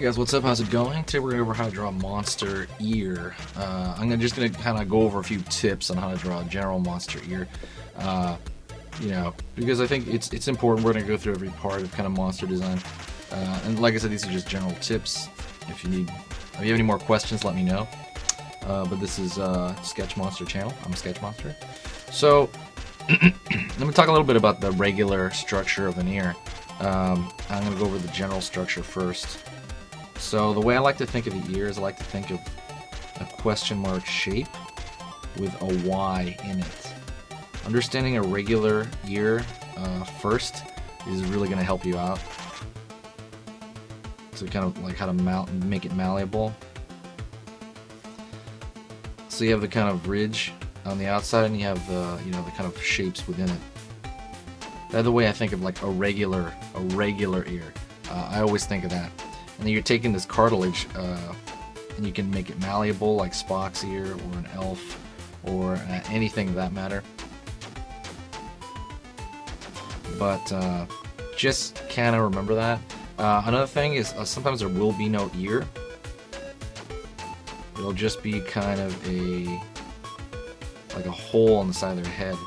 guys, what's up? How's it going? Today we're going to go over how to draw a monster ear. I'm just going to kind of go over a few tips on how to draw a general monster ear. Because I think it's important. We're going to go through every part of kind of monster design. And like I said, these are just general tips. If you have any more questions, let me know. But this is Sketch Monster channel. I'm a Sketch Monster. So let me talk a little bit about the regular structure of an ear. I'm going to go over the general structure first. So the way I like to think of the ear is I like to think of a question mark shape with a Y in it. Understanding a regular ear first is really going to help you out. So kind of like how to make it malleable. So you have the kind of ridge on the outside, and you have the the kind of shapes within it. That's the way I think of like a regular ear. I always think of that. And then you're taking this cartilage, and you can make it malleable, like Spock's ear, or an elf, or anything of that matter. But just kind of remember that. Another thing is sometimes there will be no ear. It'll just be kind of like a hole on the side of their head.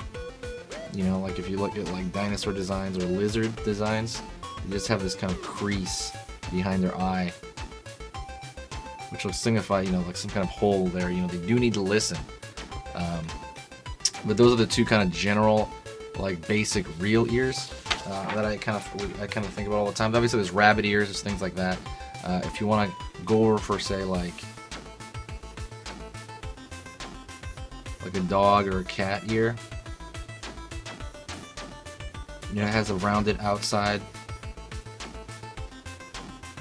Like if you look at like dinosaur designs or lizard designs, they just have this kind of crease behind their eye, which will signify, like some kind of hole there. They do need to listen. But those are the two kind of general, like basic real ears that I kind of think about all the time. Obviously, there's rabbit ears, there's things like that. If you want to go over for say like a dog or a cat ear. It has a rounded outside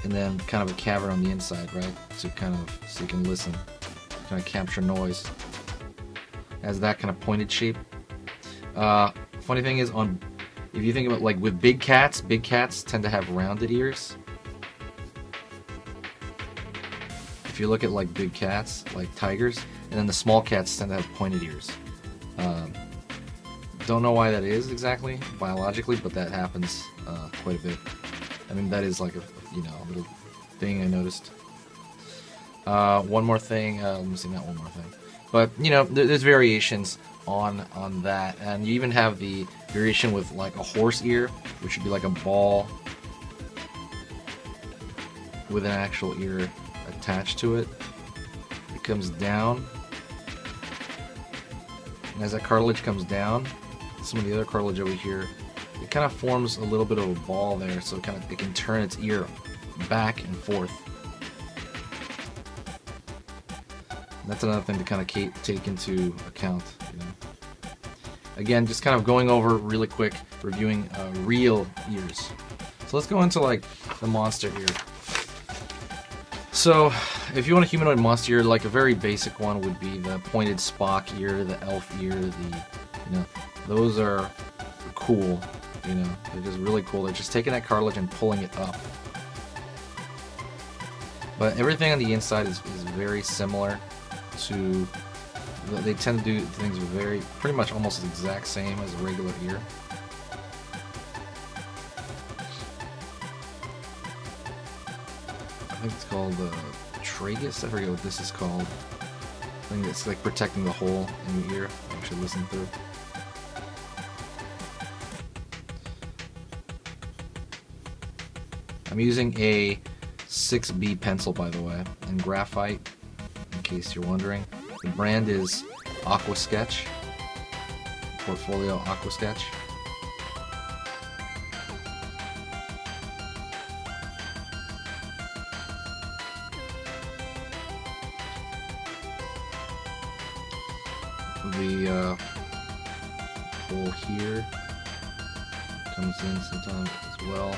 and then kind of a cavern on the inside, right? So you can listen, kind of capture noise. It has that kind of pointed shape. Funny thing is, if you think about like with big cats tend to have rounded ears. If you look at like big cats, like tigers, and then the small cats tend to have pointed ears. Don't know why that is exactly biologically, but that happens quite a bit. I mean, that is like a little thing I noticed. One more thing. Let me see, not one more thing, but there's variations on that, and you even have the variation with like a horse ear, which would be like a ball with an actual ear attached to it. It comes down, and as that cartilage comes down, some of the other cartilage over here, it kind of forms a little bit of a ball there, so it can turn its ear back and forth. And that's another thing to kind of take into account. Again, just kind of going over really quick, reviewing real ears. So let's go into like the monster ear. So if you want a humanoid monster ear, like a very basic one would be the pointed Spock ear, the elf ear, those are cool. They're just really cool. They're just taking that cartilage and pulling it up. But everything on the inside is very similar to. They tend to do things pretty much almost the exact same as a regular ear. I think it's called tragus. I forget what this is called. I think it's like protecting the hole in your ear. I should listen through. I'm using a 6B pencil, by the way, and graphite, in case you're wondering. The brand is Aqua Sketch, Portfolio Aqua Sketch. The hole here comes in sometimes as well.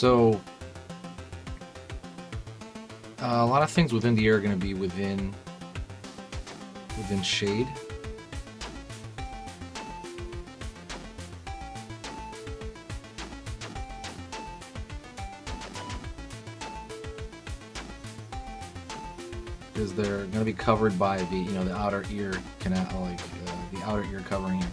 So a lot of things within the ear are going to be within shade. Because they're going to be covered by the the outer ear canal, like the outer ear covering here.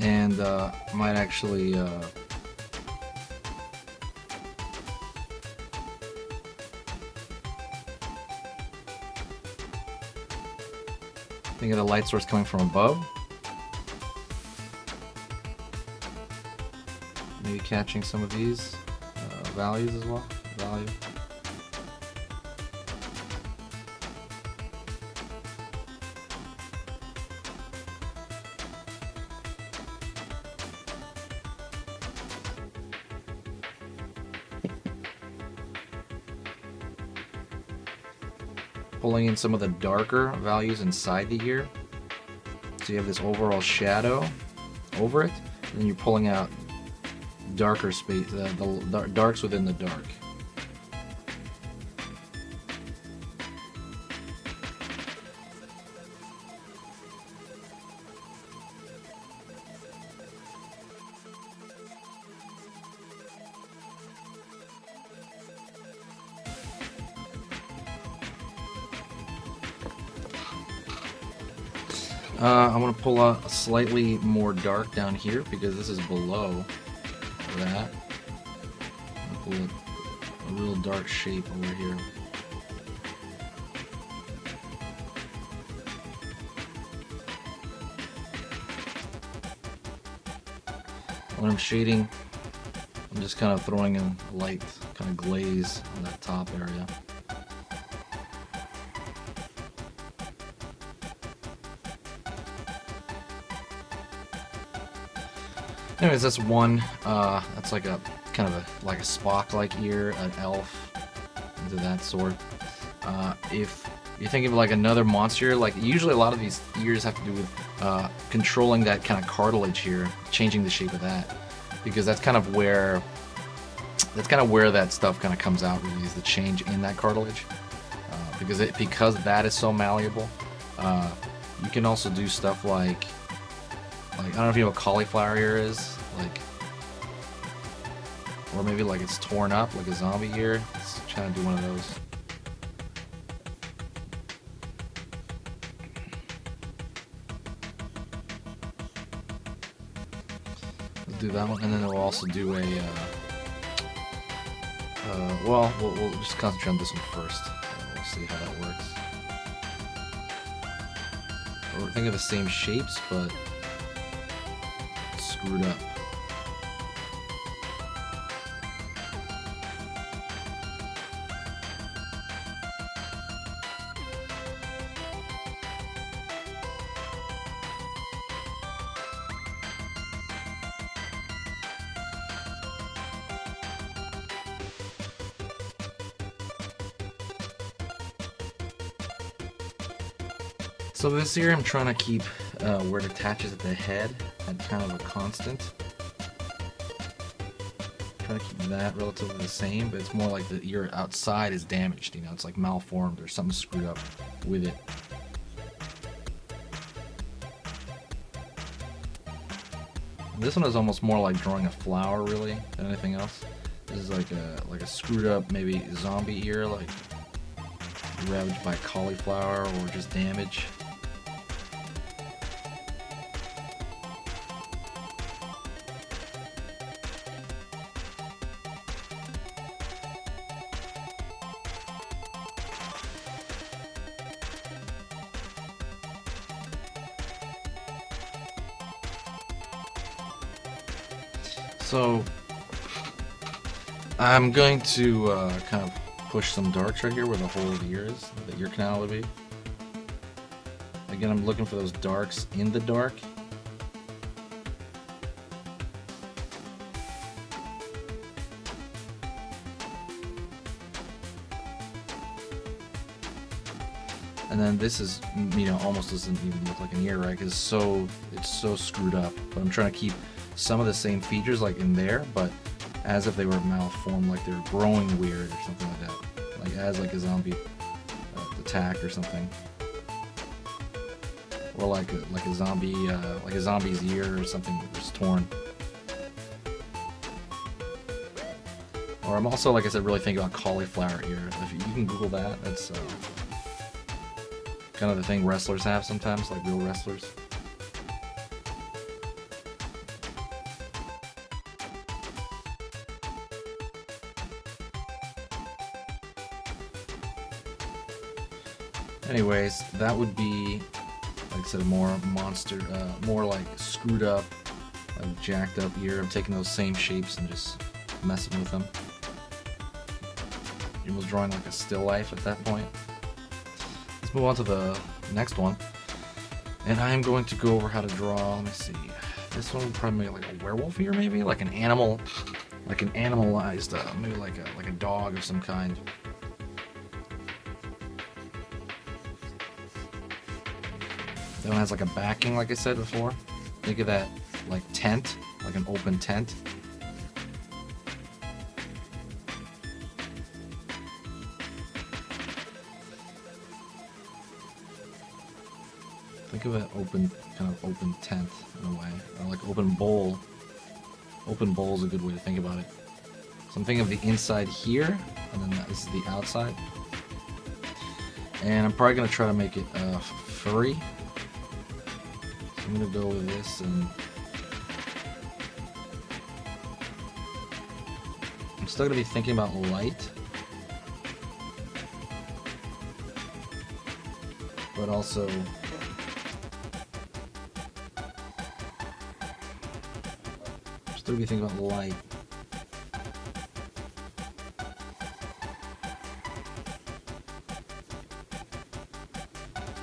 And might actually think of the light source coming from above, maybe catching some of these values as well. Value. Pulling in some of the darker values inside the ear, so you have this overall shadow over it, and then you're pulling out darker space, the darks within the dark. I'm going to pull out slightly more dark down here because this is below that. Pull a real dark shape over here. When I'm shading, I'm just kind of throwing in light kind of glaze on that top area. Anyways, that's one. That's like a kind of like a Spock-like ear, an elf, into that sort. If you're thinking of like another monster, like usually a lot of these ears have to do with controlling that kind of cartilage here, changing the shape of that, because that's kind of where that stuff kind of comes out. Really, is the change in that cartilage, because that is so malleable. You can also do stuff like I don't know if you know what cauliflower ear is, like, or maybe like it's torn up like a zombie ear. Let's try to do one of those. Let's do that one, and then we'll also do a. Well, we'll just concentrate on this one first. We'll see how that works. We're thinking of the same shapes, but screwed up. So this ear I'm trying to keep where it attaches at the head at kind of a constant. Try to keep that relatively the same, but it's more like the ear outside is damaged, you know, it's like malformed or something screwed up with it. And this one is almost more like drawing a flower really than anything else. This is like a screwed up maybe zombie ear, like ravaged by cauliflower or just damage. So I'm going to kind of push some darks right here where the hole of the ear is, the ear canal would be. Again, I'm looking for those darks in the dark. And then this is, you know, almost doesn't even look like an ear, right? Because it's so screwed up. But I'm trying to keep some of the same features like in there, but as if they were malformed, like they're growing weird or something like that. Like as like a zombie attack or something. Or like a zombie, like a zombie's ear or something that's torn. Or I'm also, like I said, really thinking about cauliflower ear. If you can Google that, that's kind of the thing wrestlers have sometimes, like real wrestlers. Anyways, that would be, like I said, a more monster, more like screwed up, like jacked up ear. I'm taking those same shapes and just messing with them. You're almost drawing like a still life at that point. Let's move on to the next one. And I'm going to go over how to draw, let me see. This one would probably make like a werewolf ear maybe? Like an animal, like an animalized, maybe like a dog of some kind. That one has like a backing, like I said before. Think of that like tent, like an open tent. Think of an open, kind of open tent in a way, or like open bowl. Open bowl is a good way to think about it. So I'm thinking of the inside here, and then this is the outside. And I'm probably gonna try to make it furry. So I'm gonna go with this, and I'm still gonna be thinking about light, but also still be thinking about light.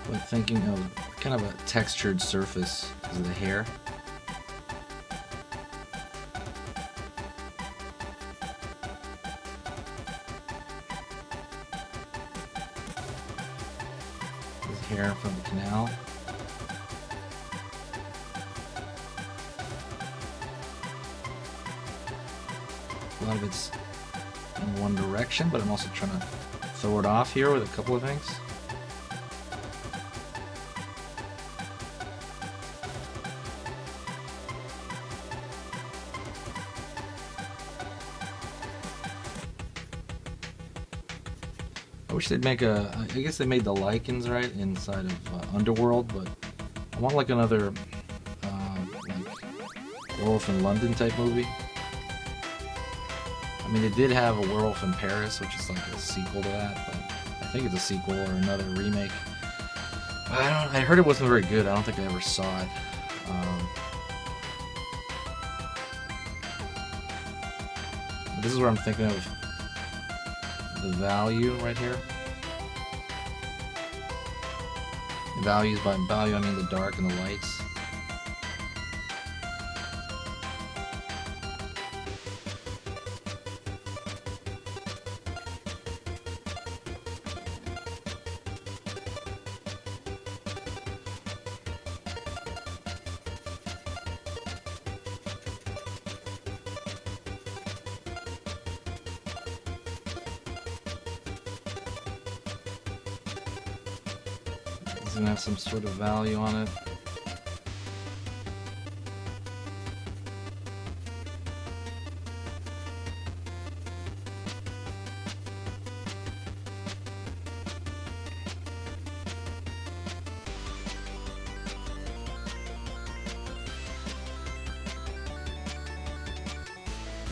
But thinking of kind of a textured surface because of the hair. There's hair from the canal. A lot of it's in one direction, but I'm also trying to throw it off here with a couple of things. I wish they'd make I guess they made the lichens right inside of Underworld, but I want like another like Werewolf in London type movie. I mean, they did have a Werewolf in Paris, which is like a sequel to that, but I think it's a sequel or another remake. I heard it wasn't very good. I don't think I ever saw it. This is where I'm thinking of the value right here. The values, by value I mean the dark and the lights. It's gonna have some sort of value on it.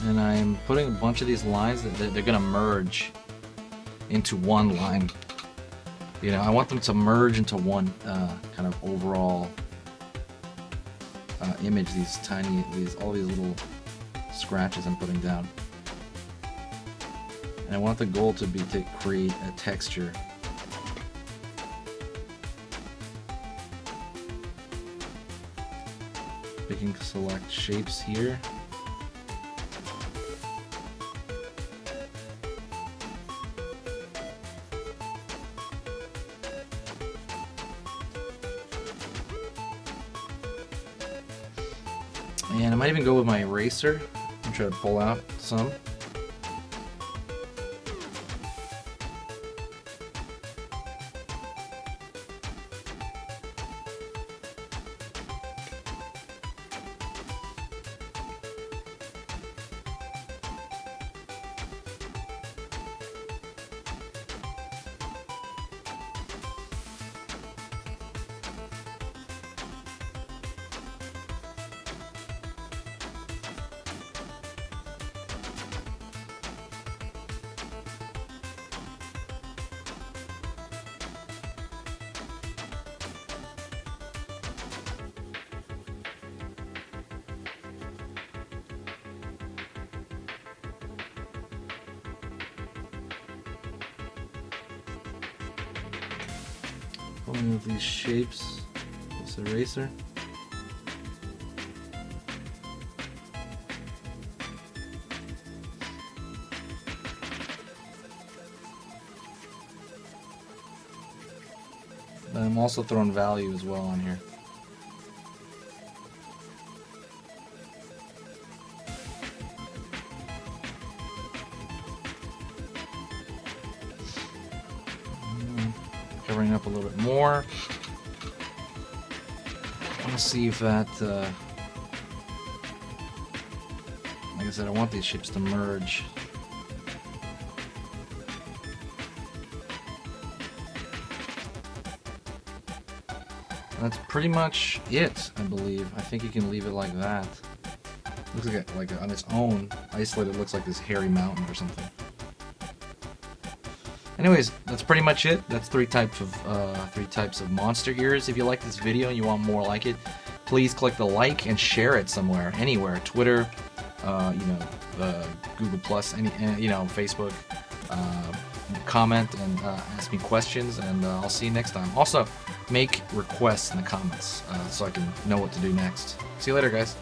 And I'm putting a bunch of these lines that they're gonna merge into one line. You know, I want them to merge into one kind of overall image. These tiny, all these little scratches I'm putting down, and I want the goal to be to create a texture. We can select shapes here. And I might even go with my eraser and try to pull out some. Pulling with these shapes, this eraser. I'm also throwing value as well on here. Covering up a little bit more. I want to see if that, like I said, I want these shapes to merge. That's pretty much it, I believe. I think you can leave it like that. Looks like on its own, isolated, looks like this hairy mountain or something. Anyways, that's pretty much it. That's three types of monster ears. If you like this video and you want more like it, please click the like and share it somewhere, anywhere. Twitter, Google Plus, Facebook. Comment and ask me questions, and I'll see you next time. Also, make requests in the comments so I can know what to do next. See you later, guys.